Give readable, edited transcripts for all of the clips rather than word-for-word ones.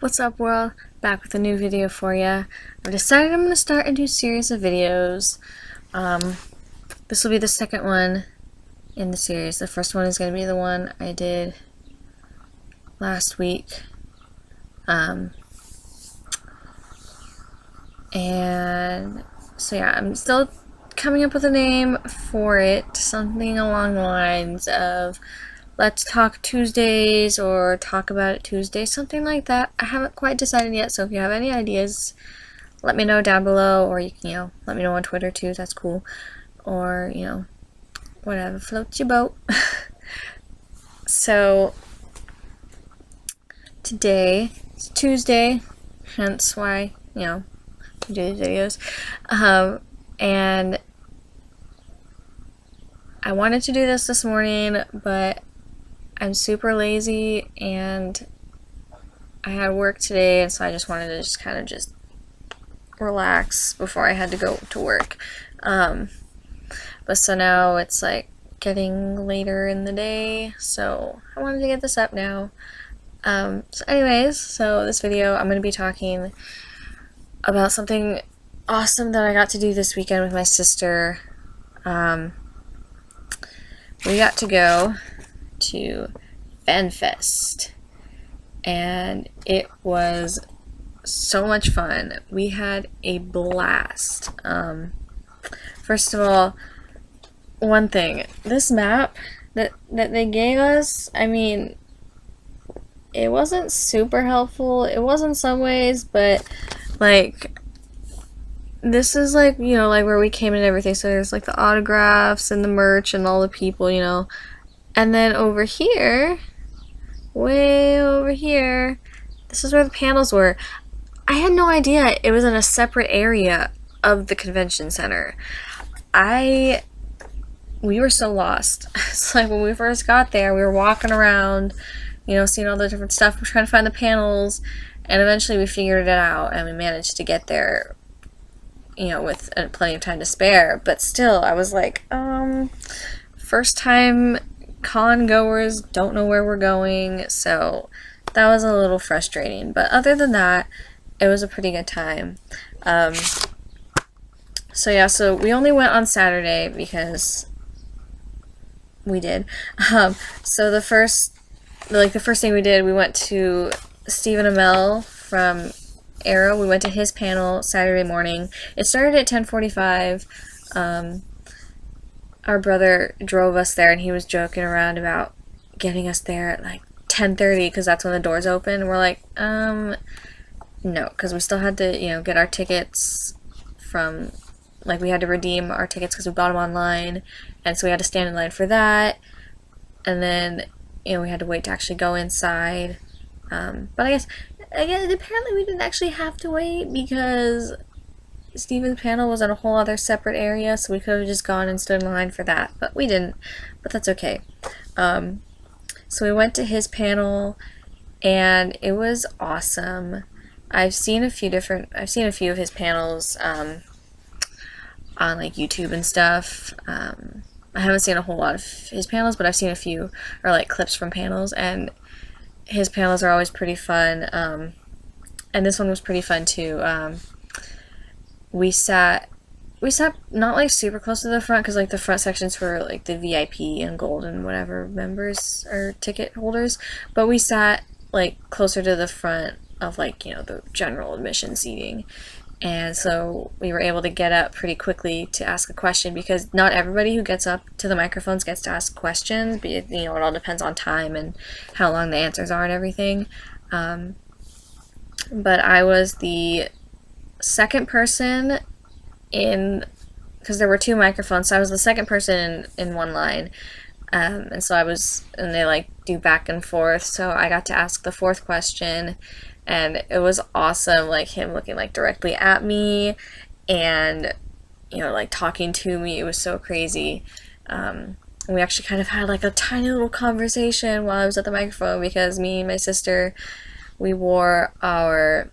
What's up, world? Back with a new video for you. I've decided I'm going to start a new series of videos. This will be the second one in the series. The first one is going to be the one I did last week. And so yeah, I'm still coming up with a name for it. Something along the lines of Let's Talk Tuesdays or Talk About It Tuesday, something like that. I haven't quite decided yet, so if you have any ideas, let me know down below, or you can, let me know on Twitter too, that's cool. Or, whatever floats your boat. So, today is Tuesday, hence why, we do these videos. And I wanted to do this morning, but I'm super lazy and I had work today, and so I just wanted to kind of relax before I had to go to work. But so now it's like getting later in the day, so I wanted to get this up now. So anyways, so this video I'm going to be talking about something awesome that I got to do this weekend with my sister. We got to go to FanFest, and it was so much fun. We had a blast. First of all, one thing, this map that they gave us, I mean, it wasn't super helpful. It was in some ways, but like, this is like, like where we came and everything. So there's like the autographs and the merch and all the people, And then over here, way over here, this is where the panels were. I had no idea it was in a separate area of the convention center. We were so lost. It's like when we first got there, we were walking around, seeing all the different stuff. We're trying to find the panels, and eventually we figured it out, and we managed to get there, with plenty of time to spare. But still, I was like, first time con goers, don't know where we're going, so that was a little frustrating. But other than that, it was a pretty good time. So yeah, so we only went on Saturday because we did. So the first thing we did, we went to Stephen Amell from Arrow. We went to his panel Saturday morning. It started at 10:45. Our brother drove us there, and he was joking around about getting us there at like 10:30 because that's when the doors open. And we're like, no, because we still had to, get our tickets from, like, we had to redeem our tickets because we bought them online, and so we had to stand in line for that. And then, we had to wait to actually go inside. But I guess apparently we didn't actually have to wait because Steven's panel was in a whole other separate area, so we could have just gone and stood in line for that, but we didn't. But that's okay. So we went to his panel, and it was awesome. I've seen a few of his panels on like YouTube and stuff. I haven't seen a whole lot of his panels, but I've seen a few, or like clips from panels, and his panels are always pretty fun. And this one was pretty fun too. We sat not like super close to the front, because like the front sections for like the VIP and gold and whatever members or ticket holders, but we sat like closer to the front of like, the general admission seating. And so we were able to get up pretty quickly to ask a question, because not everybody who gets up to the microphones gets to ask questions. But it all depends on time and how long the answers are and everything. But I was the second person because there were two microphones, so I was the second person in one line. And so and they like do back and forth, so I got to ask the fourth question. And it was awesome, like him looking like directly at me and, like talking to me. It was so crazy. We actually kind of had like a tiny little conversation while I was at the microphone, because me and my sister, we wore our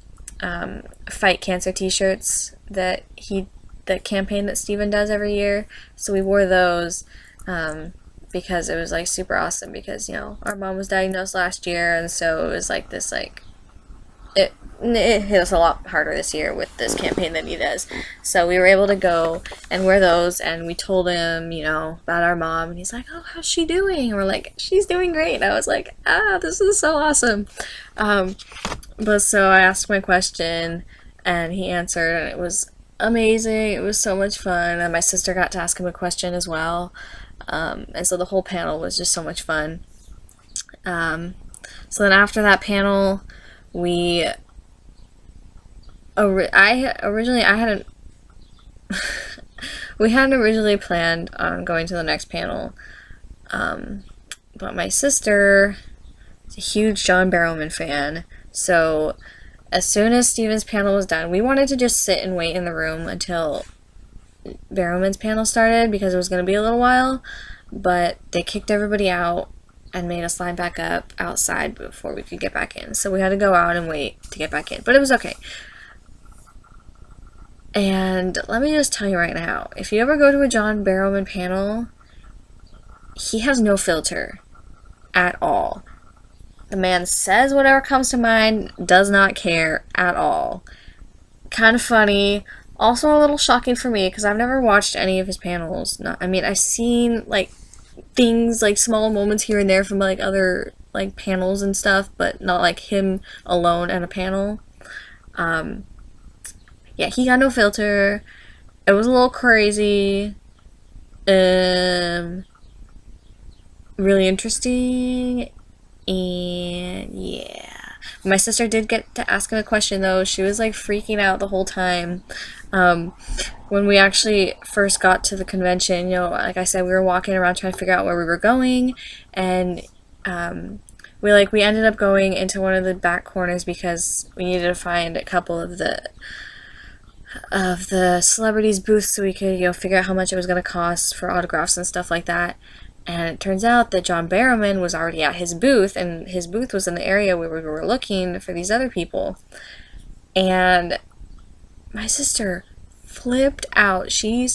Fight Cancer t-shirts the campaign that Steven does every year. So we wore those because it was like super awesome, because our mom was diagnosed last year, and so it was like this like it hit us a lot harder this year with this campaign than he does. So we were able to go and wear those, and we told him, you know, about our mom, and he's like, "Oh, how's she doing?" And we're like, "She's doing great." And I was like, this is so awesome. But so I asked my question, and he answered, and it was amazing. It was so much fun, and my sister got to ask him a question as well. And so the whole panel was just so much fun. So then after that panel, we we hadn't originally planned on going to the next panel, but my sister is a huge John Barrowman fan, so as soon as Steven's panel was done, we wanted to just sit and wait in the room until Barrowman's panel started because it was going to be a little while, but they kicked everybody out and made us line back up outside before we could get back in. So we had to go out and wait to get back in, but it was okay. And let me just tell you right now, if you ever go to a John Barrowman panel, he has no filter at all. The man says whatever comes to mind, does not care at all. Kind of funny. Also a little shocking for me because I've never watched any of his panels. I've seen like things, like small moments here and there from like other like panels and stuff, but not like him alone at a panel. Yeah, he got no filter. It was a little crazy. Really interesting. And yeah. My sister did get to ask him a question though. She was like freaking out the whole time. When we actually first got to the convention, you know, like I said, we were walking around trying to figure out where we were going, and we ended up going into one of the back corners because we needed to find a couple of the celebrities' booths so we could, you know, figure out how much it was going to cost for autographs and stuff like that. And it turns out that John Barrowman was already at his booth, and his booth was in the area where we were looking for these other people. And my sister flipped out. I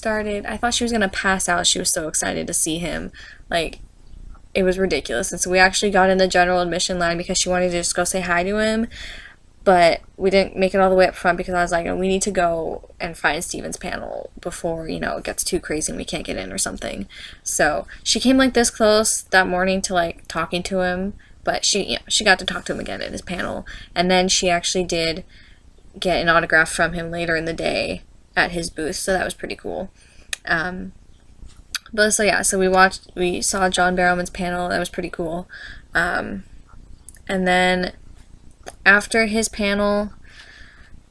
thought she was going to pass out. She was so excited to see him. Like, it was ridiculous. And so we actually got in the general admission line because she wanted to just go say hi to him. But we didn't make it all the way up front because I was like, we need to go and find Steven's panel before, you know, it gets too crazy and we can't get in or something. So she came like this close that morning to like talking to him, but she got to talk to him again at his panel. And then she actually did get an autograph from him later in the day at his booth, so that was pretty cool. But so yeah, so we saw John Barrowman's panel. That was pretty cool. And then after his panel,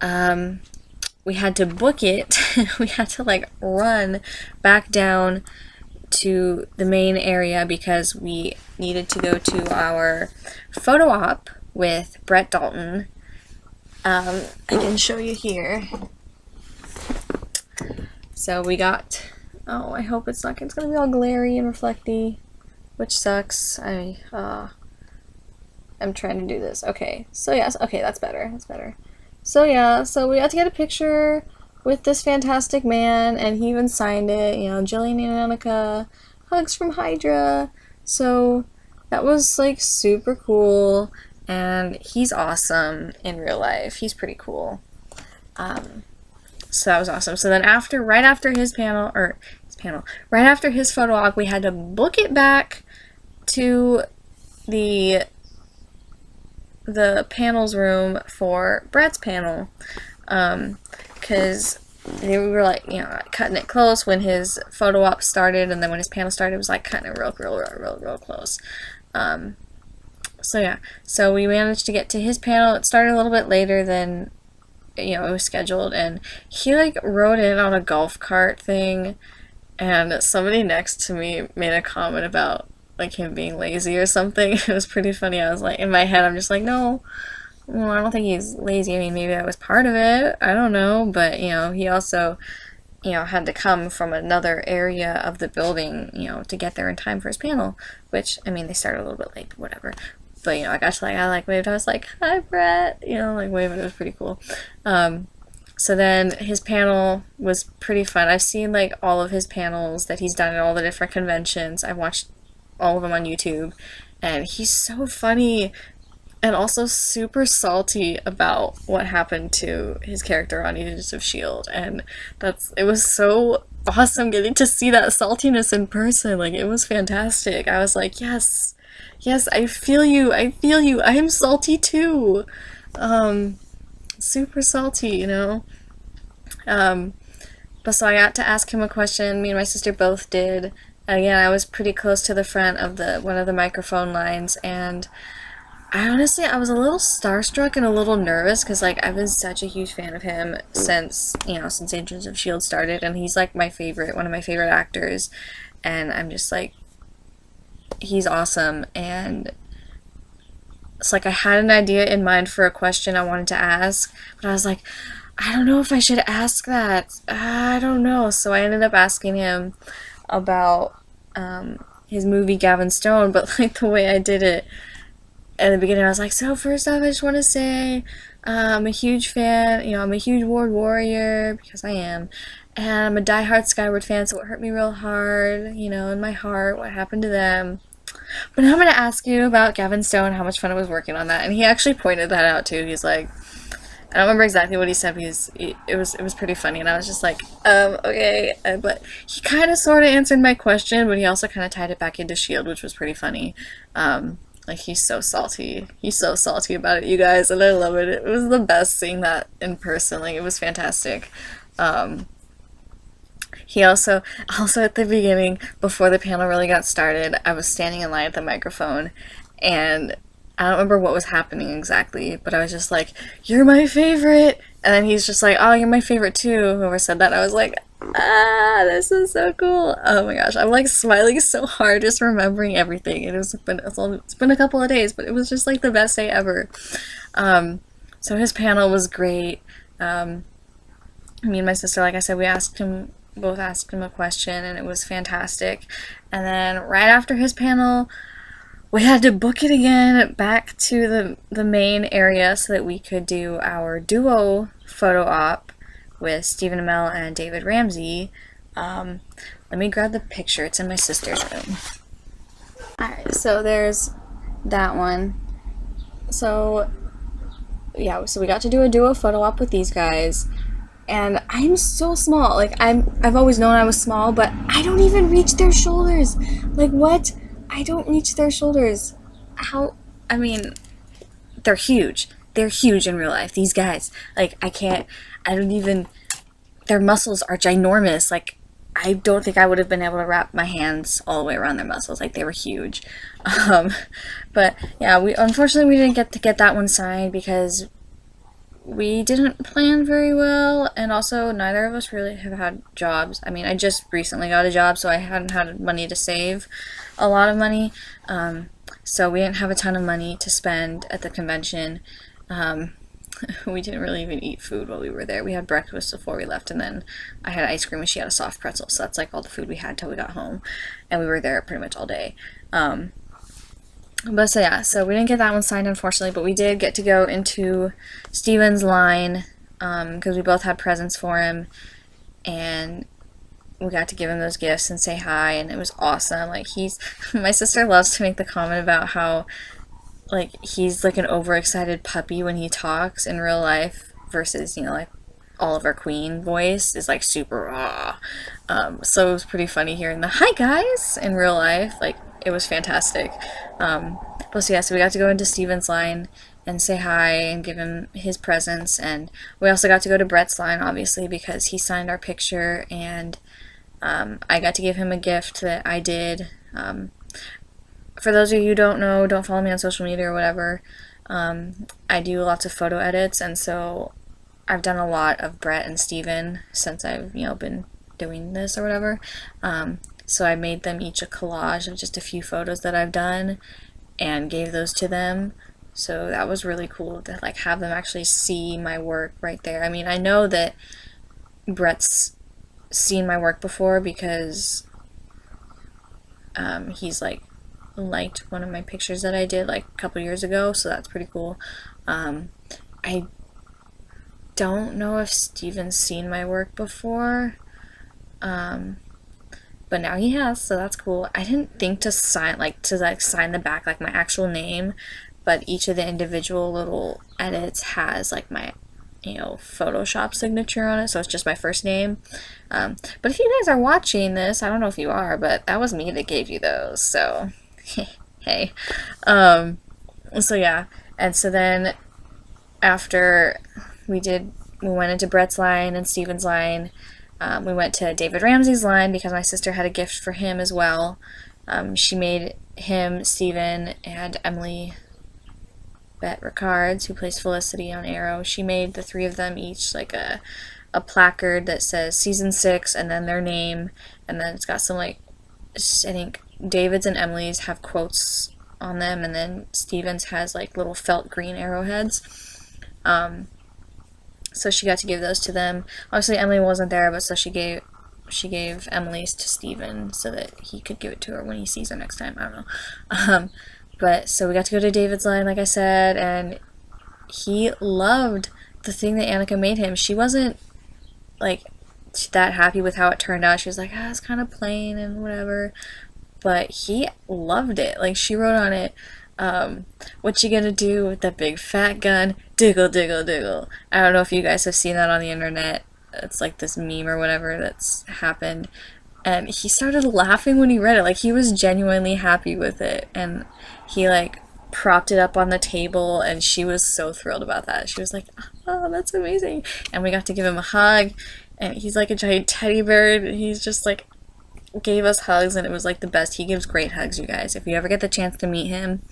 we had to book it. We had to like run back down to the main area because we needed to go to our photo op with Brett Dalton. I can show you here. So we got, I hope it's gonna be all glary and reflecty, which sucks. I'm trying to do this. Okay, so yes, okay, that's better. So yeah, so we got to get a picture with this fantastic man, and he even signed it, you know, Jillian and Annika, hugs from Hydra. So that was like super cool, and he's awesome in real life. He's pretty cool. So that was awesome. So then right after his photo op, we had to book it back to the panels room for Brett's panel, because we were like, you know, cutting it close when his photo op started, and then when his panel started, it was like cutting it real close. So yeah, so we managed to get to his panel. It started a little bit later than, you know, it was scheduled, and he like rode in on a golf cart thing, and somebody next to me made a comment about like him being lazy or something. It was pretty funny. I was like, in my head, I'm just like, no, well, I don't think he's lazy. I mean, maybe that was part of it. I don't know. But, you know, he also, you know, had to come from another area of the building, you know, to get there in time for his panel, which, I mean, they started a little bit late, but whatever. But, you know, I waved. I was like, hi, Brett, you know, like waving. It was pretty cool. So then his panel was pretty fun. I've seen like all of his panels that he's done at all the different conventions. I've watched all of them on YouTube, and he's so funny. and also super salty about what happened to his character on Agents of Shield. And it was so awesome getting to see that saltiness in person. Like, it was fantastic. I was like, yes, yes, I feel you, I feel you, I am salty too. Super salty, you know. But so I got to ask him a question. Me and my sister both did. Again, I was pretty close to the front of the one of the microphone lines, and I was a little starstruck and a little nervous because, like, I've been such a huge fan of him since, since Agents of S.H.I.E.L.D. started, and he's, like, one of my favorite actors, and I'm just, like, he's awesome, and it's like I had an idea in mind for a question I wanted to ask, but I was like, I don't know if I should ask that. I don't know. So I ended up asking him about his movie Gavin Stone, but, like, the way I did it, at the beginning I was like, so first off, I just want to say I'm a huge fan, I'm a huge Ward Warrior, because I am, and I'm a diehard Skyward fan, so it hurt me real hard, in my heart, what happened to them. But now I'm going to ask you about Gavin Stone, how much fun it was working on that. And he actually pointed that out too. He's like, I don't remember exactly what he said, because it was pretty funny, and I was just like, okay, but he kind of sort of answered my question, but he also kind of tied it back into S.H.I.E.L.D., which was pretty funny. Like, he's so salty. He's so salty about it, you guys, and I love it. It was the best seeing that in person. Like, it was fantastic. He also at the beginning, before the panel really got started, I was standing in line at the microphone, and I don't remember what was happening exactly, but I was just like, you're my favorite! And then he's just like, oh, you're my favorite too, whoever said that. And I was like, this is so cool. Oh my gosh, I'm like smiling so hard just remembering everything. It's been a couple of days, but it was just like the best day ever. So his panel was great. Me and my sister, like I said, both asked him a question, and it was fantastic. And then right after his panel, we had to book it again back to the main area so that we could do our duo photo op with Stephen Amell and David Ramsey. Let me grab the picture. It's in my sister's room. Alright, so there's that one. So, yeah, so we got to do a duo photo op with these guys. And I'm so small. Like, I've always known I was small, but I don't even reach their shoulders. Like, what? I don't reach their shoulders. How? I mean, they're huge. They're huge in real life. These guys. Like, their muscles are ginormous. Like, I don't think I would have been able to wrap my hands all the way around their muscles. Like, they were huge. But, yeah, unfortunately we didn't get to get that one signed because we didn't plan very well, and also neither of us really have had jobs. I mean, I just recently got a job, so I hadn't had money to save, a lot of money, so we didn't have a ton of money to spend at the convention. We didn't really even eat food while we were there. We had breakfast before we left, and then I had ice cream and she had a soft pretzel, so that's like all the food we had till we got home, and we were there pretty much all day. But so yeah, so we didn't get that one signed, unfortunately, but we did get to go into Steven's line, because we both had presents for him, and we got to give him those gifts and say hi, and it was awesome. Like, my sister loves to make the comment about how, like, he's like an overexcited puppy when he talks in real life versus, like, Oliver Queen voice is like super raw. So it was pretty funny hearing the hi guys in real life. Like, it was fantastic. But so yeah, so we got to go into Steven's line and say hi and give him his presents, and we also got to go to Brett's line, obviously, because he signed our picture, and I got to give him a gift that I did. For those of you who don't know, don't follow me on social media or whatever, I do lots of photo edits, and so I've done a lot of Brett and Steven since I've, been doing this or whatever. So I made them each a collage of just a few photos that I've done and gave those to them. So that was really cool to, like, have them actually see my work right there. I mean, I know that Brett's seen my work before because he's liked one of my pictures that I did like a couple years ago, so that's pretty cool. I don't know if Steven's seen my work before, but now he has, so that's cool. I didn't think to sign the back, like, my actual name, but each of the individual little edits has like my Photoshop signature on it, so it's just my first name. But if you guys are watching this, I don't know if you are, but that was me that gave you those, so hey. So yeah, and so then after we went into Brett's line and Steven's line. We went to David Ramsey's line because my sister had a gift for him as well. She made him, Steven, and Emily Bette Ricards, who plays Felicity on Arrow. She made the three of them each like a placard that says season 6 and then their name, and then it's got some I think David's and Emily's have quotes on them, and then Steven's has like little felt green arrowheads. So she got to give those to them. Obviously Emily wasn't there, but so she gave Emily's to Steven so that he could give it to her when he sees her next time. I don't know. But so we got to go to David's line, like I said, and he loved the thing that Annika made him. She wasn't like that happy with how it turned out. She was like, it's kind of plain and whatever. But he loved it. Like, she wrote on it, what you gonna do with that big fat gun? Diggle, diggle, diggle. I don't know if you guys have seen that on the internet. It's like this meme or whatever that's happened. And he started laughing when he read it. Like, he was genuinely happy with it. And he, like, propped it up on the table, and she was so thrilled about that. She was like, oh, that's amazing. And we got to give him a hug. And he's like a giant teddy bear. And he's just, like, gave us hugs, and it was, like, the best. He gives great hugs, you guys. If you ever get the chance to meet him,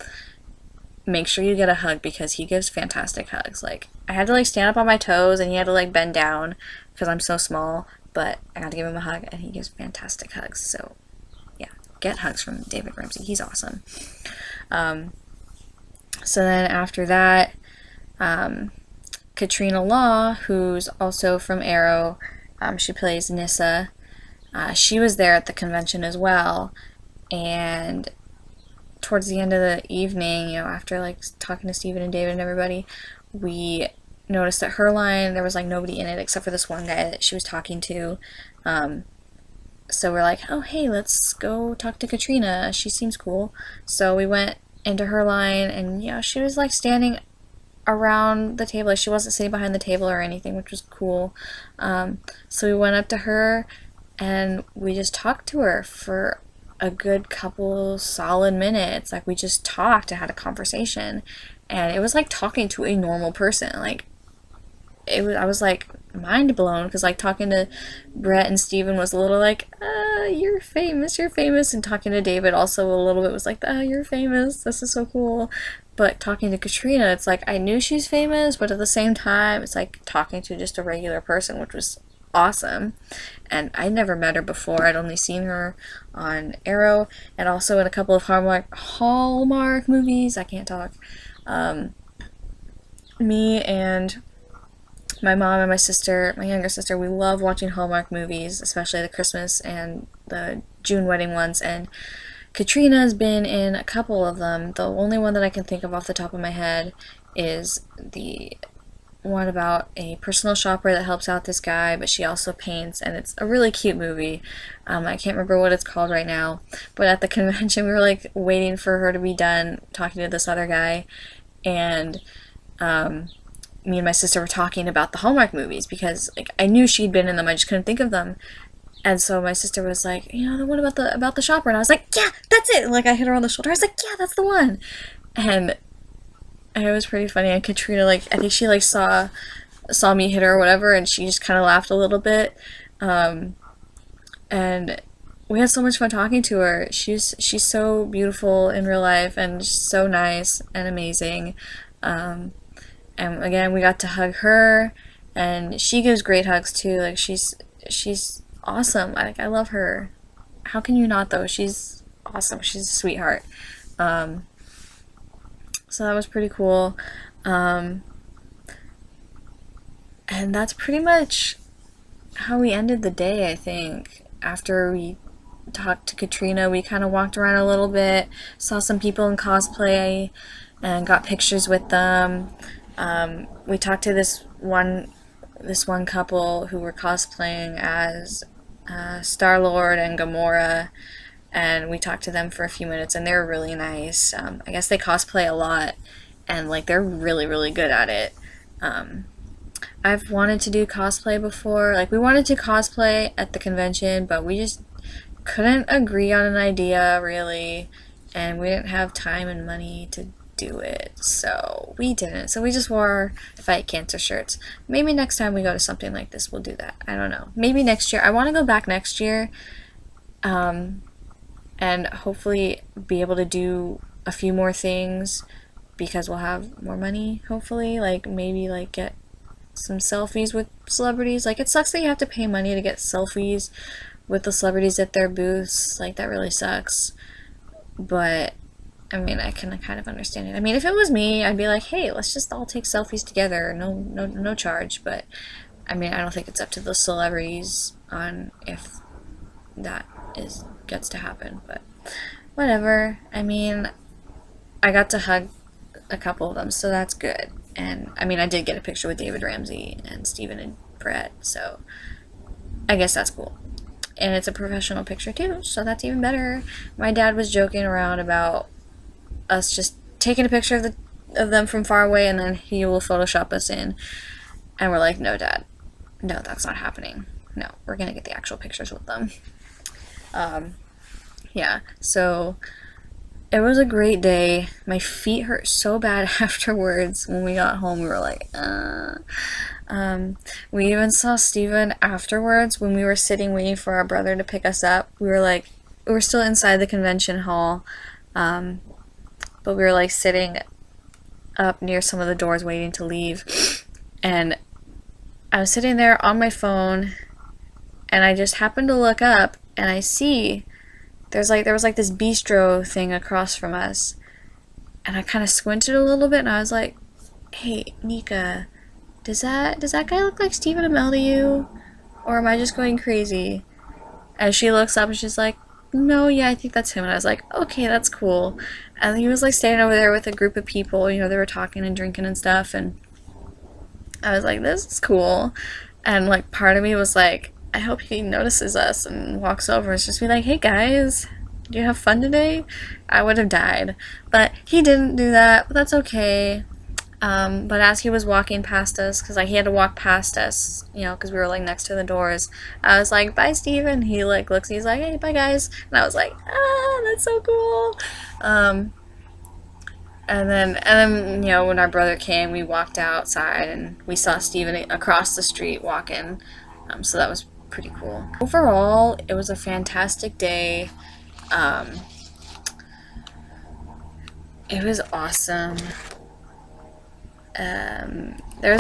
make sure you get a hug, because he gives fantastic hugs. Like, I had to, like, stand up on my toes, and he had to, like, bend down because I'm so small, but I got to give him a hug, and he gives fantastic hugs. So yeah, get hugs from David Ramsey. He's awesome. So then after that, Katrina Law, who's also from Arrow, she plays Nissa. She was there at the convention as well, and towards the end of the evening, after like talking to Steven and David and everybody, we noticed that her line, there was like nobody in it except for this one guy that she was talking to. So we're like, oh hey, let's go talk to Katrina. She seems cool. So we went into her line, and she was like standing around the table. She wasn't sitting behind the table or anything, which was cool. So we went up to her and we just talked to her for a good couple solid minutes. Like, we just talked and had a conversation, and it was like talking to a normal person. Like, I was like mind blown, because like talking to Brett and Steven was a little like, you're famous, and talking to David also a little bit was like, you're famous, this is so cool. But talking to Katrina, it's like I knew she's famous, but at the same time it's like talking to just a regular person, which was awesome. And I'd never met her before. I'd only seen her on Arrow and also in a couple of Hallmark movies. I can't talk. Me and my mom and my sister, my younger sister, we love watching Hallmark movies, especially the Christmas and the June wedding ones, and Katrina's been in a couple of them. The only one that I can think of off the top of my head is the one about a personal shopper that helps out this guy, but she also paints, and it's a really cute movie. I can't remember what it's called right now, but at the convention we were like waiting for her to be done talking to this other guy, and me and my sister were talking about the Hallmark movies, because like I knew she'd been in them, I just couldn't think of them. And so my sister was like, the one about the shopper, and I was like, yeah, that's it. And like I hit her on the shoulder. I was like, yeah, that's the one. And it was pretty funny. And Katrina, like, I think she like saw me hit her or whatever, and she just kind of laughed a little bit. And we had so much fun talking to her. She's so beautiful in real life and so nice and amazing. And again, we got to hug her, and she gives great hugs too. Like, she's awesome. I love her. How can you not, though? She's awesome. She's a sweetheart. So that was pretty cool. And that's pretty much how we ended the day, I think. After we talked to Katrina, we kind of walked around a little bit, saw some people in cosplay, and got pictures with them. We talked to this one couple who were cosplaying as Star-Lord and Gamora, and we talked to them for a few minutes, and they were really nice. I guess they cosplay a lot and like they're really, really good at it. I've wanted to do cosplay before. Like we wanted to cosplay at the convention, but we just couldn't agree on an idea really, and we didn't have time and money to do it, so we didn't. So we just wore Fight Cancer shirts. Maybe next time we go to something like this, we'll do that. I don't know. Maybe next year. I want to go back next year, and hopefully be able to do a few more things because we'll have more money. Hopefully, like maybe like get some selfies with celebrities. Like it sucks that you have to pay money to get selfies with the celebrities at their booths. Like that really sucks. But I mean, I can kind of understand it. I mean, if it was me, I'd be like, hey, let's just all take selfies together. No charge. But I mean, I don't think it's up to the celebrities on if that gets to happen. But whatever. I mean, I got to hug a couple of them, so that's good. And I mean, I did get a picture with David Ramsey and Steven and Brett, so I guess that's cool. And it's a professional picture too, so that's even better. My dad was joking around about us just taking a picture of them from far away and then he will Photoshop us in. And we're like, no, Dad. No, that's not happening. No, we're gonna get the actual pictures with them. Yeah, so it was a great day. My feet hurt so bad afterwards. When we got home, we were like, we even saw Steven afterwards when we were sitting waiting for our brother to pick us up. We were still inside the convention hall, but we were like sitting up near some of the doors waiting to leave. And I was sitting there on my phone, and I just happened to look up, and I see there was like this bistro thing across from us, and I kind of squinted a little bit, and I was like, "Hey, Nika, does that guy look like Stephen Amell to you, or am I just going crazy?" And she looks up and she's like, "No, yeah, I think that's him." And I was like, "Okay, that's cool." And he was like standing over there with a group of people. You know, they were talking and drinking and stuff, and I was like, "This is cool." And like part of me was like, I hope he notices us and walks over and just be like, "Hey guys, do you have fun today?" I would have died. But he didn't do that, but that's okay. But as he was walking past us, because like he had to walk past us, you know, because we were like next to the doors, I was like, "Bye, Steven." He like looks, he's like, "Hey, bye guys." And I was like, "Ah, that's so cool." And then, you know, when our brother came, we walked outside and we saw Steven across the street walking. So that was pretty cool. Overall, it was a fantastic day. It was awesome. There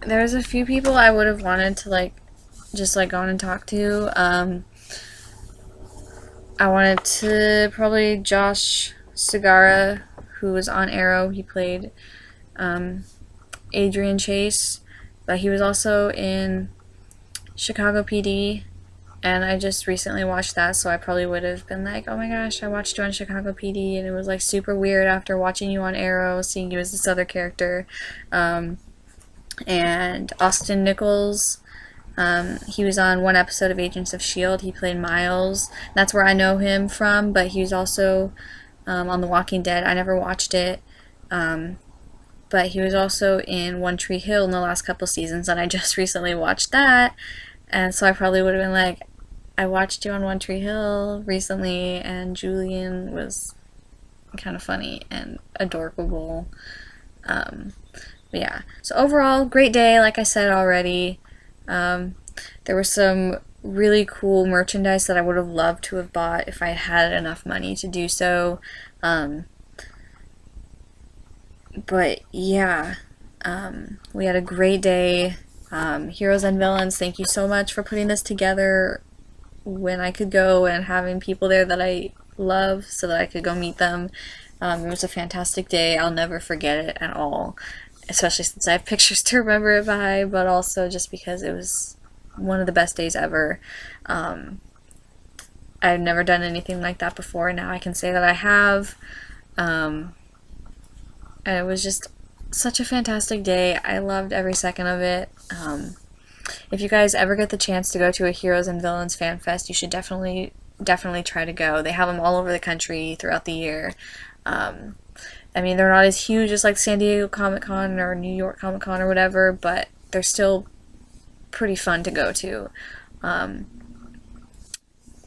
was a few people I would have wanted to like just like go on and talk to. I wanted to probably Josh Segarra, who was on Arrow. He played Adrian Chase, but he was also in Chicago PD, and I just recently watched that, so I probably would have been like, "Oh my gosh, I watched you on Chicago PD," and it was like super weird after watching you on Arrow, seeing you as this other character. And Austin Nichols, he was on one episode of Agents of S.H.I.E.L.D. He played Miles. That's where I know him from, but he was also on The Walking Dead. I never watched it, but he was also in One Tree Hill in the last couple seasons, and I just recently watched that. And so I probably would have been like, "I watched you on One Tree Hill recently, and Julian was kind of funny and adorable." But yeah, so overall, great day, like I said already. There was some really cool merchandise that I would have loved to have bought if I had enough money to do so. But yeah, we had a great day. Heroes and Villains, thank you so much for putting this together when I could go and having people there that I love so that I could go meet them. It was a fantastic day. I'll never forget it at all, especially since I have pictures to remember it by, but also just because it was one of the best days ever. I've never done anything like that before, and now I can say that I have. And it was just such a fantastic day. I loved every second of it. If you guys ever get the chance to go to a Heroes and Villains FanFest, you should definitely try to go. They have them all over the country throughout the year. I mean, they're not as huge as like San Diego Comic Con or New York Comic Con or whatever, but they're still pretty fun to go to.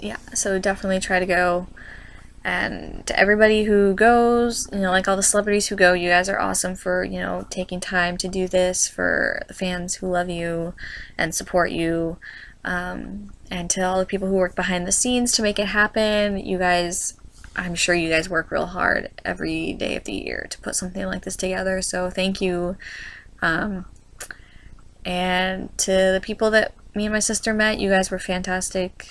Yeah, so definitely try to go. And to everybody who goes, like all the celebrities who go, you guys are awesome for, taking time to do this, for the fans who love you and support you. And to all the people who work behind the scenes to make it happen, you guys, I'm sure you guys work real hard every day of the year to put something like this together. So thank you. And to the people that me and my sister met, you guys were fantastic.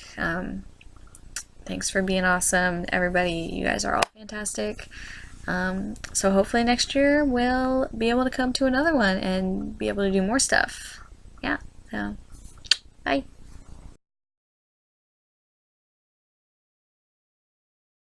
Thanks for being awesome. Everybody, you guys are all fantastic. So hopefully next year we'll be able to come to another one and be able to do more stuff. Yeah, so bye.